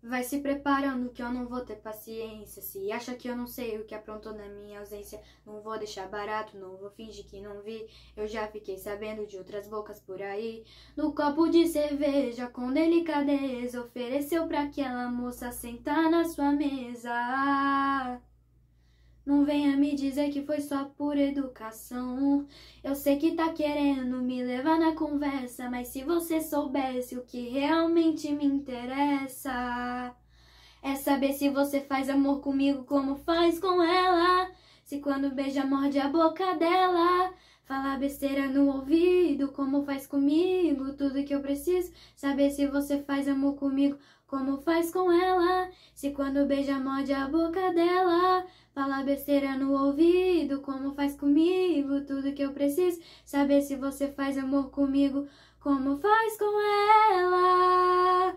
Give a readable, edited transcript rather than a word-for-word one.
Vai se preparando que eu não vou ter paciência. Se acha que eu não sei o que aprontou na minha ausência, não vou deixar barato, não vou fingir que não vi. Eu já fiquei sabendo de outras bocas por aí. No copo de cerveja, com delicadeza, ofereceu pra aquela moça sentar na sua mesa. Não venha me dizer que foi só por educação. Eu sei que tá querendo me levar na conversa, mas se você soubesse o que realmente me interessa, é saber se você faz amor comigo como faz com ela. Se quando beija morde a boca dela, fala besteira no ouvido como faz comigo. Tudo que eu preciso, saber se você faz amor comigo como faz com ela. Se quando beija morde a boca dela, fala besteira no ouvido como faz comigo. Tudo que eu preciso, saber se você faz amor comigo como faz com ela.